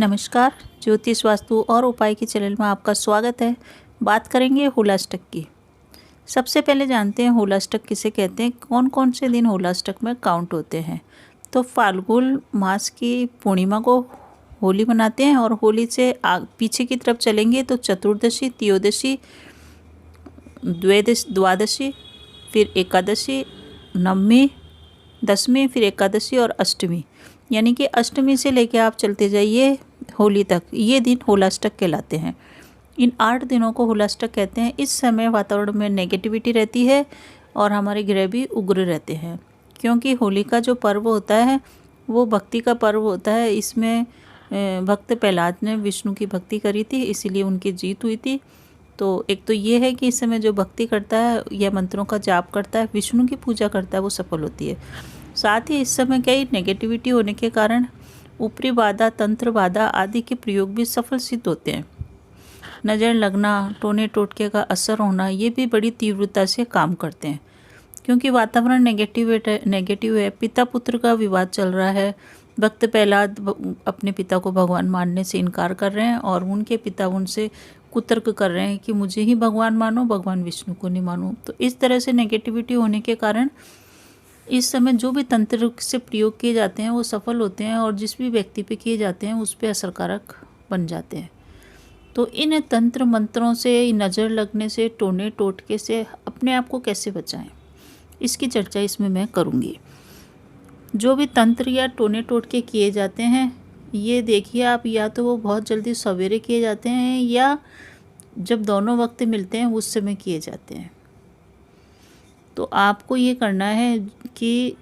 नमस्कार। ज्योतिष वास्तु और उपाय के चैनल में आपका स्वागत है। बात करेंगे होलाष्टक की। सबसे पहले जानते हैं होलाष्टक किसे कहते हैं, कौन कौन से दिन होलाष्टक में काउंट होते हैं। तो फाल्गुन मास की पूर्णिमा को होली मनाते हैं और होली से पीछे की तरफ चलेंगे तो चतुर्दशी, त्रयोदशी, द्वादशी, फिर एकादशी, नवमी, दसवीं, फिर एकादशी और अष्टमी। यानी कि अष्टमी से लेके आप चलते जाइए होली तक, ये दिन होलाष्टक कहलाते हैं। इन 8 दिनों को होलाष्टक कहते हैं। इस समय वातावरण में नेगेटिविटी रहती है और हमारे ग्रह भी उग्र रहते हैं, क्योंकि होली का जो पर्व होता है वो भक्ति का पर्व होता है। इसमें भक्त प्रहलाद ने विष्णु की भक्ति करी थी, इसीलिए उनकी जीत हुई थी। तो एक तो ये है कि इस समय जो भक्ति करता है या मंत्रों का जाप करता है, विष्णु की पूजा करता है, वो सफल होती है। साथ ही इस समय कई नेगेटिविटी होने के कारण ऊपरी बाधा, तंत्र बाधा आदि के प्रयोग भी सफल सिद्ध होते हैं। नज़र लगना, टोने टोटके का असर होना, ये भी बड़ी तीव्रता से काम करते हैं, क्योंकि वातावरण नेगेटिव है। पिता पुत्र का विवाद चल रहा है। भक्त प्रहलाद अपने पिता को भगवान मानने से इनकार कर रहे हैं और उनके पिता उनसे कुतर्क कर रहे हैं कि मुझे ही भगवान मानो, भगवान विष्णु को नहीं मानो। तो इस तरह से नेगेटिविटी होने के कारण इस समय जो भी तंत्र से प्रयोग किए जाते हैं वो सफल होते हैं और जिस भी व्यक्ति पे किए जाते हैं उस पे असरकारक बन जाते हैं। तो इन तंत्र मंत्रों से, नज़र लगने से, टोने टोटके से अपने आप को कैसे बचाएं, इसकी चर्चा इसमें मैं करूँगी। जो भी तंत्र या टोने टोटके किए जाते हैं, ये देखिए आप, या तो वो बहुत जल्दी सवेरे किए जाते हैं या जब दोनों वक्त मिलते हैं उस समय किए जाते हैं। तो आपको ये करना है कि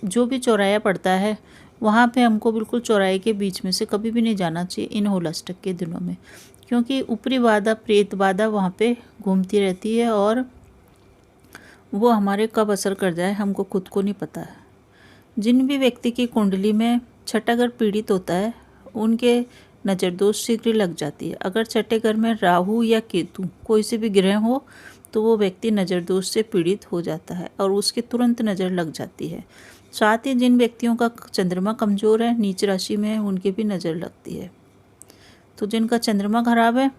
जो भी चौराया पड़ता है वहाँ पे हमको बिल्कुल चौराहे के बीच में से कभी भी नहीं जाना चाहिए इन होलाष्टक के दिनों में, क्योंकि ऊपरी बाधा, प्रेत बाधा वहाँ पे घूमती रहती है और वो हमारे कब असर कर जाए हमको खुद को नहीं पता है। जिन भी व्यक्ति की कुंडली में छठा घर पीड़ित होता है उनके नज़र दोष शीघ्र लग जाती है। अगर छठे घर में राहु या केतु कोई से भी ग्रह हो तो वो व्यक्ति नज़र दोष से पीड़ित हो जाता है और उसके तुरंत नज़र लग जाती है। साथ ही जिन व्यक्तियों का चंद्रमा कमज़ोर है, नीच राशि में है, उनकी भी नज़र लगती है। तो जिनका चंद्रमा खराब है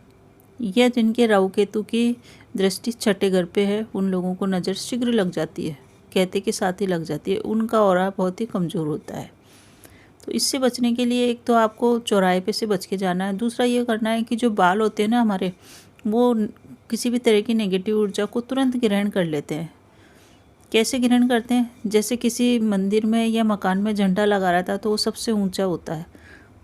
या जिनके राहु केतु की दृष्टि छठे घर पे है, उन लोगों को नज़र शीघ्र लग जाती है, कहते के साथ ही लग जाती है। उनका ऑरा बहुत ही कमज़ोर होता है। तो इससे बचने के लिए एक तो आपको चौराहे पे से बच के जाना है। दूसरा ये करना है कि जो बाल होते हैं ना हमारे, वो किसी भी तरह की नेगेटिव ऊर्जा को तुरंत ग्रहण कर लेते हैं। कैसे ग्रहण करते हैं? जैसे किसी मंदिर में या मकान में झंडा लगा रहा था तो वो सबसे ऊंचा होता है।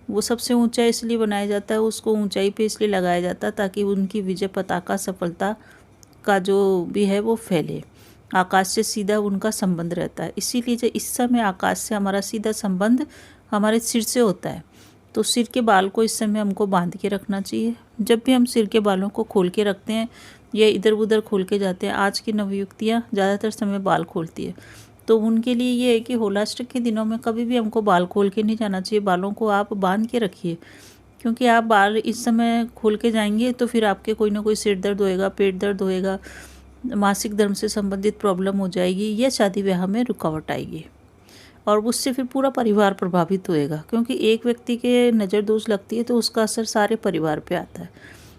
वो सबसे ऊंचा इसलिए बनाया जाता है, उसको ऊंचाई पे इसलिए लगाया जाता है ताकि उनकी विजय पताका, सफलता का जो भी है वो फैले। आकाश से सीधा उनका संबंध रहता है, इसीलिए जो इस समय आकाश से हमारा सीधा संबंध हमारे सिर से होता है। तो सिर के बाल को इस समय हमको बांध के रखना चाहिए। जब भी हम सिर के बालों को खोल के रखते हैं या इधर उधर खोल के जाते हैं, आज की नवयुवतियाँ ज़्यादातर समय बाल खोलती है, तो उनके लिए ये है कि होलाष्टक के दिनों में कभी भी हमको बाल खोल के नहीं जाना चाहिए। बालों को आप बांध के रखिए, क्योंकि आप बाल इस समय खोल के जाएंगे तो फिर आपके कोई ना कोई सिर दर्द होएगा, पेट दर्द होएगा, मासिक धर्म से संबंधित प्रॉब्लम हो जाएगी या शादी ब्याह में रुकावट आएगी और उससे फिर पूरा परिवार प्रभावित होएगा, क्योंकि एक व्यक्ति के नज़र दोष लगती है तो उसका असर सारे परिवार पे आता है।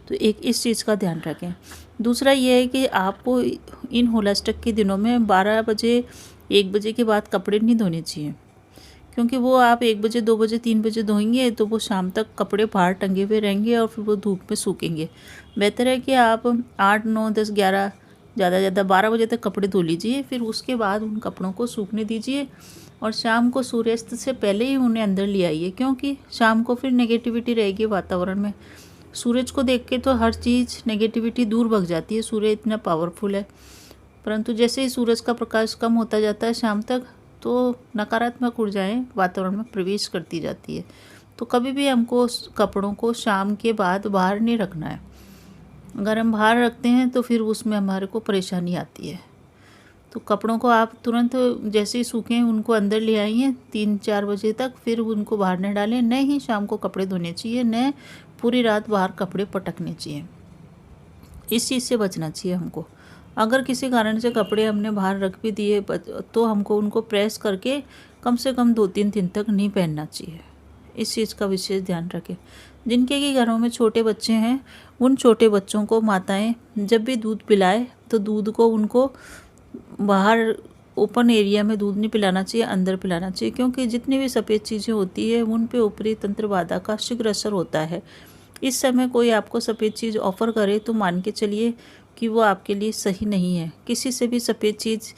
तो एक इस चीज़ का ध्यान रखें। दूसरा ये है कि आपको इन होलाष्टक के दिनों में 12 बजे 1 बजे के बाद कपड़े नहीं धोने चाहिए, क्योंकि वो आप 1 बजे 2 बजे 3 बजे धोएंगे तो वो शाम तक कपड़े बाहर टंगे हुए रहेंगे और फिर वो धूप में सूखेंगे। बेहतर है कि आप 8, 9, 10, 11, ज़्यादा से ज़्यादा 12 बजे तक कपड़े धो लीजिए, फिर उसके बाद उन कपड़ों को सूखने दीजिए और शाम को सूर्यास्त से पहले ही उन्हें अंदर ले आइए, क्योंकि शाम को फिर नेगेटिविटी रहेगी वातावरण में। सूरज को देख के तो हर चीज़ नेगेटिविटी दूर भग जाती है, सूर्य इतना पावरफुल है, परंतु जैसे ही सूरज का प्रकाश कम होता जाता है शाम तक, तो नकारात्मक ऊर्जाएं वातावरण में प्रवेश करती जाती है। तो कभी भी हमको कपड़ों को शाम के बाद बाहर नहीं रखना है। अगर हम बाहर रखते हैं तो फिर उसमें हमारे को परेशानी आती है। तो कपड़ों को आप तुरंत जैसे ही सूखें उनको अंदर ले आइए 3-4 बजे तक, फिर उनको बाहर न डालें। न ही शाम को कपड़े धोने चाहिए, न पूरी रात बाहर कपड़े पटकने चाहिए। इस चीज़ से बचना चाहिए हमको। अगर किसी कारण से कपड़े हमने बाहर रख भी दिए तो हमको उनको प्रेस करके कम से कम 2-3 दिन तक नहीं पहनना चाहिए। इस चीज़ का विशेष ध्यान रखें। जिनके कि घरों में छोटे बच्चे हैं, उन छोटे बच्चों को माताएं जब भी दूध पिलाए तो दूध को उनको बाहर ओपन एरिया में दूध नहीं पिलाना चाहिए, अंदर पिलाना चाहिए, क्योंकि जितनी भी सफ़ेद चीज़ें होती है उन पे ऊपरी तंत्र बाधा का शीघ्र असर होता है। इस समय कोई आपको सफ़ेद चीज़ ऑफ़र करे तो मान के चलिए कि वो आपके लिए सही नहीं है। किसी से भी सफ़ेद चीज़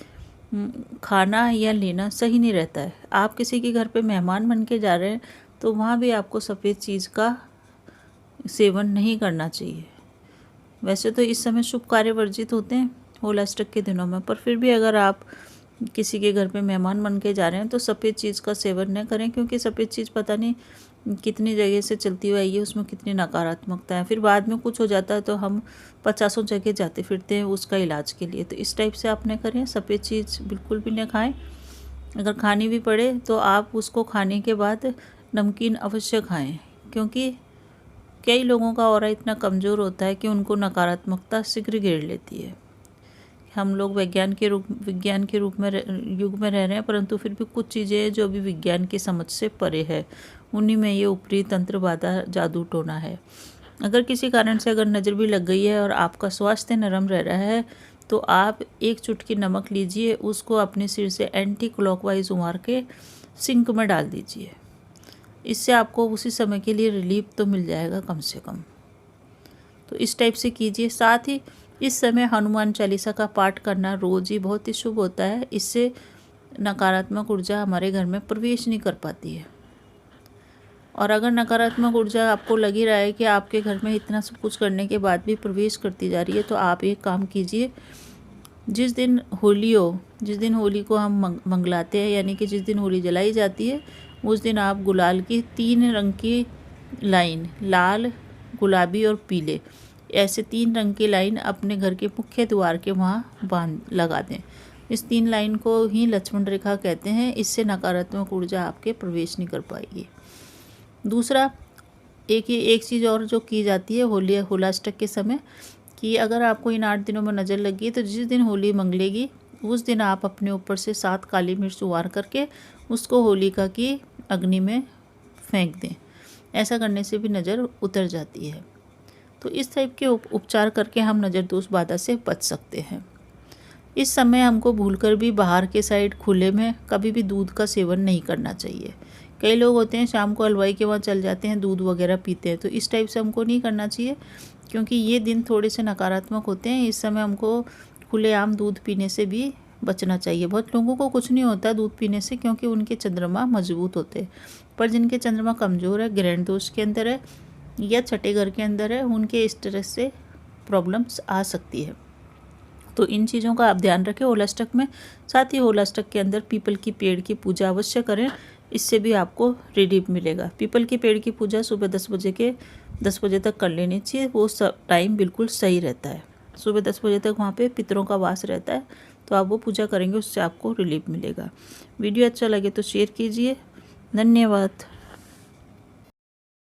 खाना या लेना सही नहीं रहता है। आप किसी के घर पे मेहमान बन के जा रहे हैं तो वहाँ भी आपको सफ़ेद चीज़ का सेवन नहीं करना चाहिए। वैसे तो इस समय शुभ कार्य वर्जित होते हैं होलाष्टक के दिनों में, पर फिर भी अगर आप किसी के घर पे मेहमान बन के जा रहे हैं तो सफ़ेद चीज़ का सेवन न करें, क्योंकि सफ़ेद चीज़ पता नहीं कितनी जगह से चलती हुई आई है, उसमें कितनी नकारात्मकता है। फिर बाद में कुछ हो जाता है तो हम 50 जगह जाते फिरते हैं उसका इलाज के लिए। तो इस टाइप से आप न करें, सफ़ेद चीज़ बिल्कुल भी न खाएं। अगर खानी भी पड़े तो आप उसको खाने के बाद नमकीन अवश्य खाएं, क्योंकि कई लोगों का ऑरा इतना कमज़ोर होता है कि उनको नकारात्मकता शीघ्र घेर लेती है। हम लोग विज्ञान के रूप में युग में रह रहे हैं, परंतु फिर भी कुछ चीज़ें जो अभी विज्ञान की समझ से परे है, उन्हीं में ये ऊपरी तंत्र बाधा जादू टोना है। अगर किसी कारण से अगर नज़र भी लग गई है और आपका स्वास्थ्य नरम रह रहा है तो आप एक चुटकी नमक लीजिए, उसको अपने सिर से एंटी क्लॉकवाइज उमार के सिंक में डाल दीजिए। इससे आपको उसी समय के लिए रिलीफ तो मिल जाएगा कम से कम। तो इस टाइप से कीजिए। साथ ही इस समय हनुमान चालीसा का पाठ करना रोज़ ही बहुत ही शुभ होता है। इससे नकारात्मक ऊर्जा हमारे घर में प्रवेश नहीं कर पाती है। और अगर नकारात्मक ऊर्जा आपको लग ही रहा है कि आपके घर में इतना सब कुछ करने के बाद भी प्रवेश करती जा रही है, तो आप एक काम कीजिए। जिस दिन होली हो, जिस दिन होली को हम मंगलाते हैं, यानी कि जिस दिन होली जलाई जाती है, उस दिन आप गुलाल की 3 रंग की लाइन, लाल, गुलाबी और पीले, ऐसे 3 रंग की लाइन अपने घर के मुख्य द्वार के वहाँ लगा दें। इस 3 लाइन को ही लक्ष्मण रेखा कहते हैं। इससे नकारात्मक ऊर्जा आपके प्रवेश नहीं कर पाएगी। दूसरा, एक चीज़ और जो की जाती है होलाष्टक के समय, कि अगर आपको इन 8 दिनों में नज़र लगी है तो जिस दिन होली मंगलेगी उस दिन आप अपने ऊपर से 7 काली मिर्च उबार करके उसको होलिका की अग्नि में फेंक दें। ऐसा करने से भी नज़र उतर जाती है। तो इस टाइप के उपचार करके हम नज़र दोष बाधा से बच सकते हैं। इस समय हमको भूलकर भी बाहर के साइड खुले में कभी भी दूध का सेवन नहीं करना चाहिए। कई लोग होते हैं शाम को हलवाई के वहाँ चल जाते हैं, दूध वगैरह पीते हैं, तो इस टाइप से हमको नहीं करना चाहिए, क्योंकि ये दिन थोड़े से नकारात्मक होते हैं। इस समय हमको खुलेआम दूध पीने से भी बचना चाहिए। बहुत लोगों को कुछ नहीं होता दूध पीने से, क्योंकि उनके चंद्रमा मजबूत होते हैं, पर जिनके चंद्रमा कमज़ोर है, ग्रहण दोष के अंदर है या छठे घर के अंदर है, उनके इस तरह से प्रॉब्लम्स आ सकती है। तो इन चीज़ों का आप ध्यान रखें होलाष्टक में। साथ ही होलाष्टक के अंदर पीपल की पेड़ की पूजा अवश्य करें, इससे भी आपको रिलीफ मिलेगा। पीपल के पेड़ की पूजा सुबह 10 बजे तक कर लेनी चाहिए। वो सब टाइम बिल्कुल सही रहता है। सुबह 10 बजे तक वहाँ पे पितरों का वास रहता है, तो आप वो पूजा करेंगे, उससे आपको रिलीफ मिलेगा। वीडियो अच्छा लगे तो शेयर कीजिए। धन्यवाद।